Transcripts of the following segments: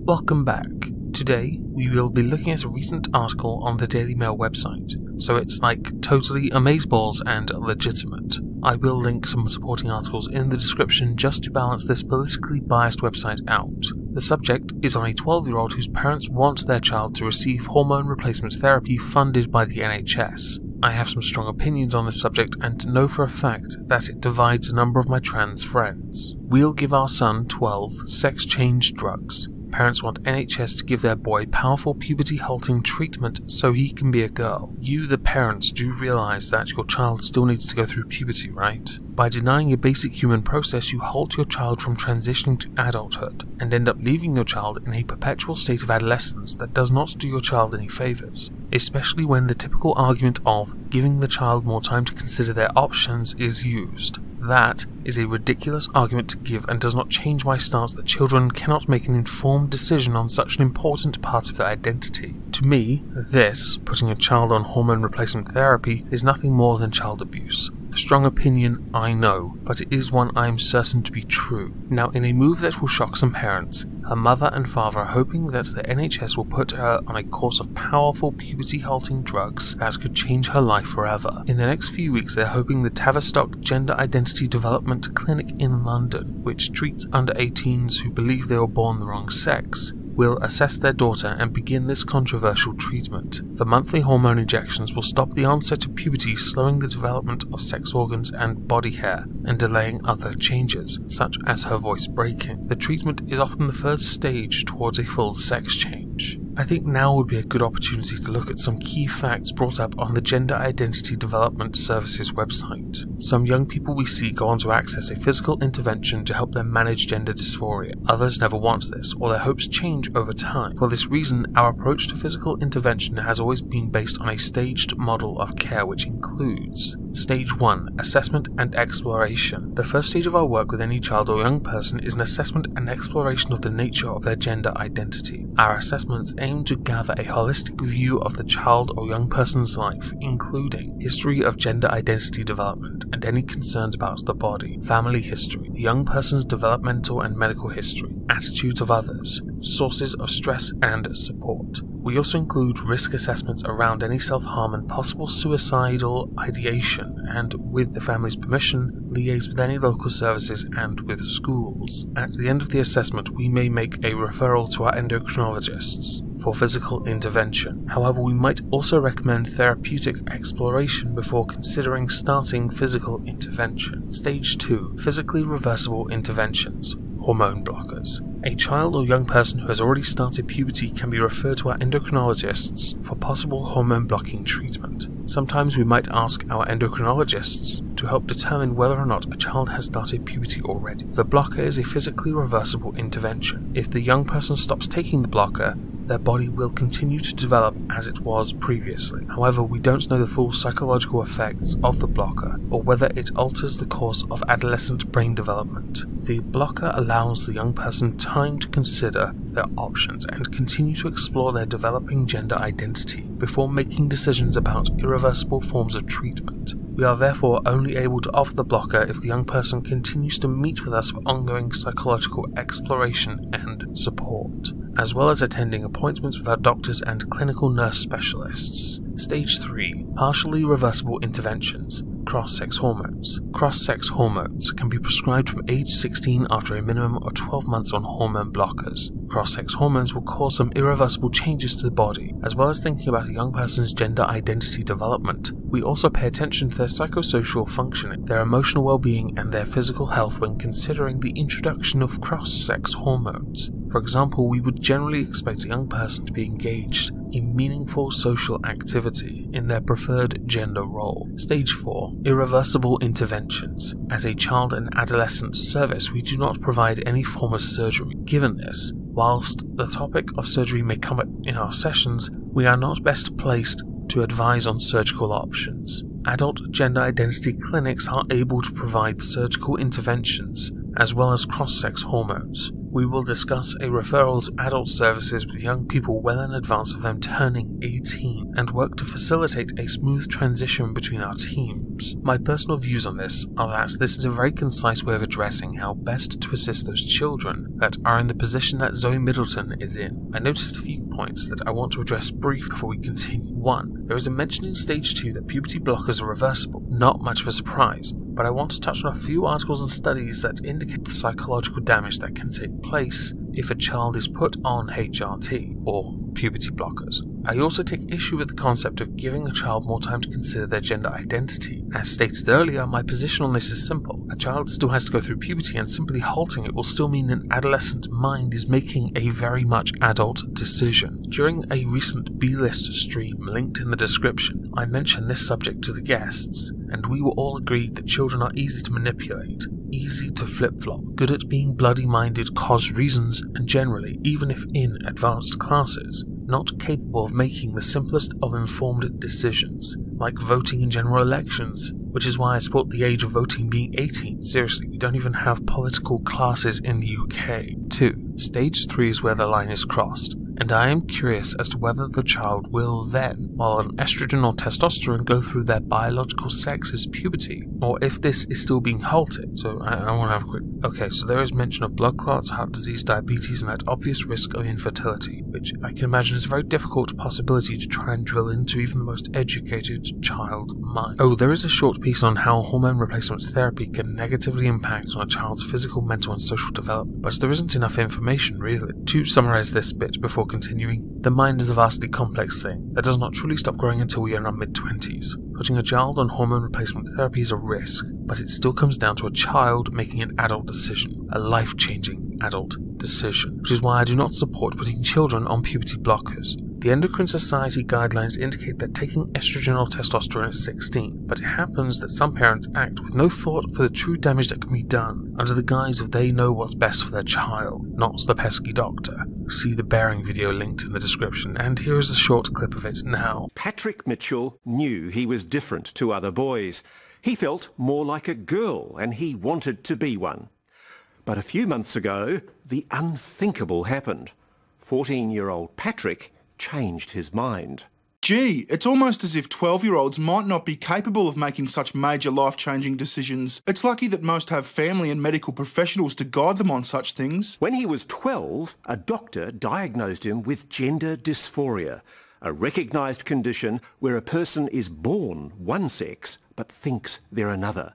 Welcome back. Today, we will be looking at a recent article on the Daily Mail website, so it's like totally amazeballs and legitimate. I will link some supporting articles in the description just to balance this politically biased website out. The subject is on a 12-year-old whose parents want their child to receive hormone replacement therapy funded by the NHS. I have some strong opinions on this subject and know for a fact that it divides a number of my trans friends. We'll give our son 12 sex-change drugs. Parents want NHS to give their boy powerful puberty-halting treatment so he can be a girl. You, the parents, do realise that your child still needs to go through puberty, right? By denying a basic human process, you halt your child from transitioning to adulthood, and end up leaving your child in a perpetual state of adolescence that does not do your child any favours, especially when the typical argument of giving the child more time to consider their options is used. That is a ridiculous argument to give and does not change my stance that children cannot make an informed decision on such an important part of their identity. To me, this, putting a child on hormone replacement therapy, is nothing more than child abuse. A strong opinion, I know, but it is one I am certain to be true. Now, in a move that will shock some parents, her mother and father are hoping that the NHS will put her on a course of powerful puberty-halting drugs that could change her life forever. In the next few weeks, they're hoping the Tavistock Gender Identity Development Clinic in London, which treats under 18s who believe they were born the wrong sex, will assess their daughter and begin this controversial treatment. The monthly hormone injections will stop the onset of puberty, slowing the development of sex organs and body hair, and delaying other changes, such as her voice breaking. The treatment is often the first stage towards a full sex change. I think now would be a good opportunity to look at some key facts brought up on the Gender Identity Development Services website. Some young people we see go on to access a physical intervention to help them manage gender dysphoria. Others never want this, or their hopes change over time. For this reason, our approach to physical intervention has always been based on a staged model of care which includes Stage 1. Assessment and Exploration. The first stage of our work with any child or young person is an assessment and exploration of the nature of their gender identity. Our assessments aim to gather a holistic view of the child or young person's life, including history of gender identity development and any concerns about the body, family history, the young person's developmental and medical history, attitudes of others, sources of stress and support. We also include risk assessments around any self-harm and possible suicidal ideation, and with the family's permission, liaise with any local services and with schools. At the end of the assessment, we may make a referral to our endocrinologists for physical intervention. However, we might also recommend therapeutic exploration before considering starting physical intervention. Stage 2. Physically reversible interventions. Hormone blockers. A child or young person who has already started puberty can be referred to our endocrinologists for possible hormone blocking treatment. Sometimes we might ask our endocrinologists to help determine whether or not a child has started puberty already. The blocker is a physically reversible intervention. If the young person stops taking the blocker, their body will continue to develop as it was previously. However, we don't know the full psychological effects of the blocker, or whether it alters the course of adolescent brain development. The blocker allows the young person time to consider their options and continue to explore their developing gender identity before making decisions about irreversible forms of treatment. We are therefore only able to offer the blocker if the young person continues to meet with us for ongoing psychological exploration and support, as well as attending appointments with our doctors and clinical nurse specialists. Stage 3. Partially reversible interventions. Cross-sex hormones. Cross-sex hormones can be prescribed from age 16 after a minimum of 12 months on hormone blockers. Cross-sex hormones will cause some irreversible changes to the body, as well as thinking about a young person's gender identity development. We also pay attention to their psychosocial functioning, their emotional well-being, and their physical health when considering the introduction of cross-sex hormones. For example, we would generally expect a young person to be engaged in meaningful social activity in their preferred gender role. Stage 4. Irreversible interventions. As a child and adolescent service, we do not provide any form of surgery. Given this, whilst the topic of surgery may come up in our sessions, we are not best placed to advise on surgical options. Adult gender identity clinics are able to provide surgical interventions as well as cross-sex hormones. we will discuss a referral to adult services with young people well in advance of them turning 18, and work to facilitate a smooth transition between our teams. My personal views on this are that this is a very concise way of addressing how best to assist those children that are in the position that Zoe Middleton is in. I noticed a few points that I want to address briefly before we continue. 1. There is a mention in Stage 2 that puberty blockers are reversible. Not much of a surprise, but I want to touch on a few articles and studies that indicate the psychological damage that can take place if a child is put on H.R.T, or puberty blockers. I also take issue with the concept of giving a child more time to consider their gender identity. As stated earlier, my position on this is simple. A child still has to go through puberty, and simply halting it will still mean an adolescent mind is making a very much adult decision. During a recent B-List stream linked in the description, I mentioned this subject to the guests, and we were all agreed that children are easy to manipulate, easy to flip-flop, good at being bloody-minded cause reasons, and generally, even if in advanced classes, not capable of making the simplest of informed decisions, like voting in general elections, which is why I support the age of voting being 18. Seriously, we don't even have political classes in the UK. 2. Stage 3 is where the line is crossed, and I am curious as to whether the child will then, while on estrogen or testosterone, go through their biological sex as puberty, or if this is still being halted. So I want to have a quick... Okay, so there is mention of blood clots, heart disease, diabetes, and that obvious risk of infertility, which I can imagine is a very difficult possibility to try and drill into even the most educated child mind. Oh, there is a short piece on how hormone replacement therapy can negatively impact on a child's physical, mental, and social development, but there isn't enough information, really. To summarize this bit before continuing, the mind is a vastly complex thing that does not truly stop growing until we are in our mid-20s. Putting a child on hormone replacement therapy is a risk, but it still comes down to a child making an adult decision, a life-changing adult decision, which is why I do not support putting children on puberty blockers. The Endocrine Society guidelines indicate that taking estrogen or testosterone at 16, but it happens that some parents act with no thought for the true damage that can be done, under the guise of they know what's best for their child, not the pesky doctor. See the bearing video linked in the description, and here is a short clip of it now. Patrick Mitchell knew he was different to other boys. He felt more like a girl, and he wanted to be one. But a few months ago, the unthinkable happened. 14-year-old Patrick changed his mind. Gee, it's almost as if 12-year-olds might not be capable of making such major life-changing decisions. It's lucky that most have family and medical professionals to guide them on such things. When he was 12, a doctor diagnosed him with gender dysphoria, a recognised condition where a person is born one sex but thinks they're another.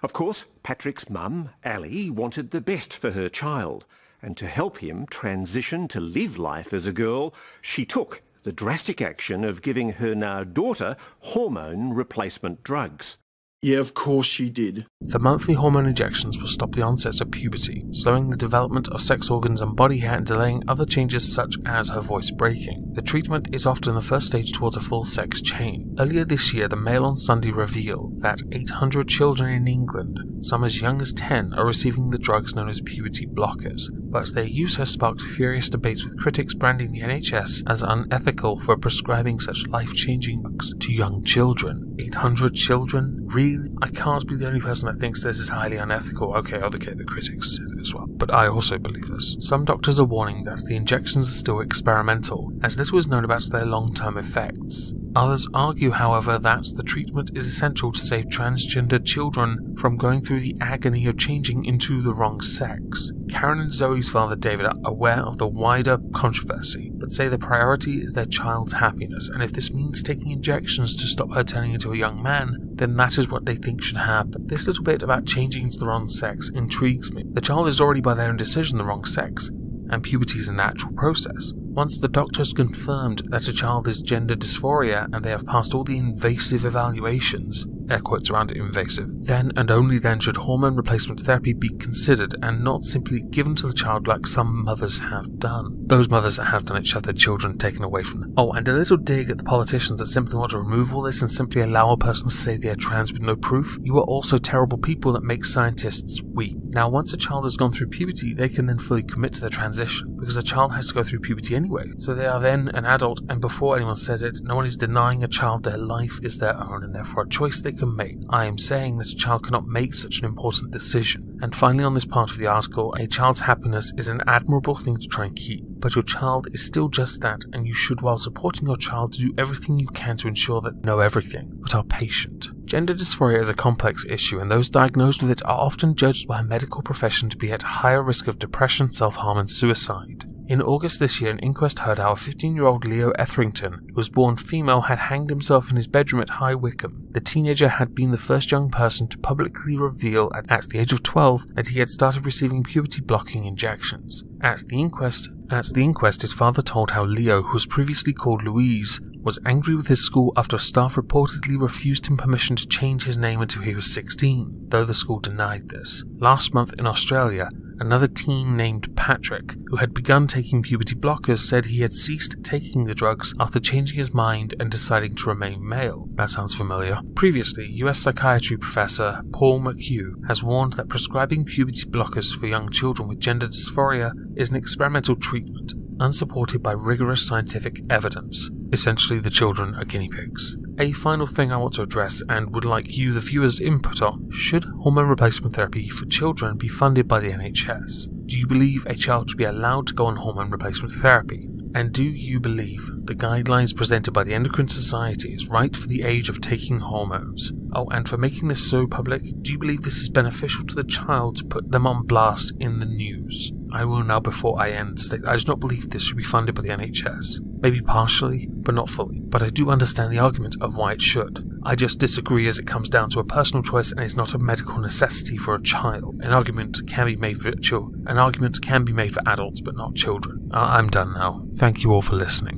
Of course, Patrick's mum, Ali, wanted the best for her child, and to help him transition to live life as a girl, she took the drastic action of giving her now daughter hormone replacement drugs. Yeah, of course she did. The monthly hormone injections will stop the onset of puberty, slowing the development of sex organs and body hair and delaying other changes such as her voice breaking. The treatment is often the first stage towards a full sex change. Earlier this year, the Mail on Sunday revealed that 800 children in England, some as young as 10, are receiving the drugs known as puberty blockers, but their use has sparked furious debates with critics branding the NHS as unethical for prescribing such life-changing drugs to young children. 800 children? Really? I can't be the only person that thinks this is highly unethical. Okay, the critics said it as well, but I also believe this. Some doctors are warning that the injections are still experimental, as little is known about their long-term effects. Others argue, however, that the treatment is essential to save transgender children from going through the agony of changing into the wrong sex. Karen and Zoe's father David are aware of the wider controversy, but say the priority is their child's happiness, and if this means taking injections to stop her turning into a young man, then that is what they think should happen. This little bit about changing into the wrong sex intrigues me. The child is already by their own decision the wrong sex, and puberty is a natural process. Once the doctor has confirmed that a child is gender dysphoria and they have passed all the invasive evaluations, air quotes around invasive, then and only then should hormone replacement therapy be considered and not simply given to the child like some mothers have done. Those mothers that have done it should have their children taken away from them. Oh, and a little dig at the politicians that simply want to remove all this and simply allow a person to say they are trans with no proof. You are also terrible people that make scientists weep. Now, once a child has gone through puberty, they can then fully commit to their transition, because a child has to go through puberty anyway. So they are then an adult, and before anyone says it, no one is denying a child their life is their own, and therefore a choice they can can make. I am saying that a child cannot make such an important decision. And finally, on this part of the article, a child's happiness is an admirable thing to try and keep, but your child is still just that, and you should, while supporting your child, do everything you can to ensure that know everything, but are patient. Gender dysphoria is a complex issue, and those diagnosed with it are often judged by a medical profession to be at higher risk of depression, self-harm and suicide. In August this year, an inquest heard how a 15-year-old Leo Etherington, who was born female, had hanged himself in his bedroom at High Wycombe. The teenager had been the first young person to publicly reveal at the age of 12 that he had started receiving puberty-blocking injections. At the inquest, his father told how Leo, who was previously called Louise, was angry with his school after staff reportedly refused him permission to change his name until he was 16, though the school denied this. Last month in Australia, another teen named Patrick, who had begun taking puberty blockers, said he had ceased taking the drugs after changing his mind and deciding to remain male. That sounds familiar. Previously, US psychiatry professor Paul McHugh has warned that prescribing puberty blockers for young children with gender dysphoria is an experimental treatment, unsupported by rigorous scientific evidence. Essentially, the children are guinea pigs. A final thing I want to address and would like you, the viewers, input on: should hormone replacement therapy for children be funded by the NHS? Do you believe a child should be allowed to go on hormone replacement therapy? And do you believe the guidelines presented by the Endocrine Society is right for the age of taking hormones? Oh, and for making this so public, do you believe this is beneficial to the child to put them on blast in the news? I will now, before I end, state that I do not believe this should be funded by the NHS. Maybe partially, but not fully. But I do understand the argument of why it should. I just disagree, as it comes down to a personal choice and is not a medical necessity for a child. An argument can be made for adults, but not children. I'm done now. Thank you all for listening.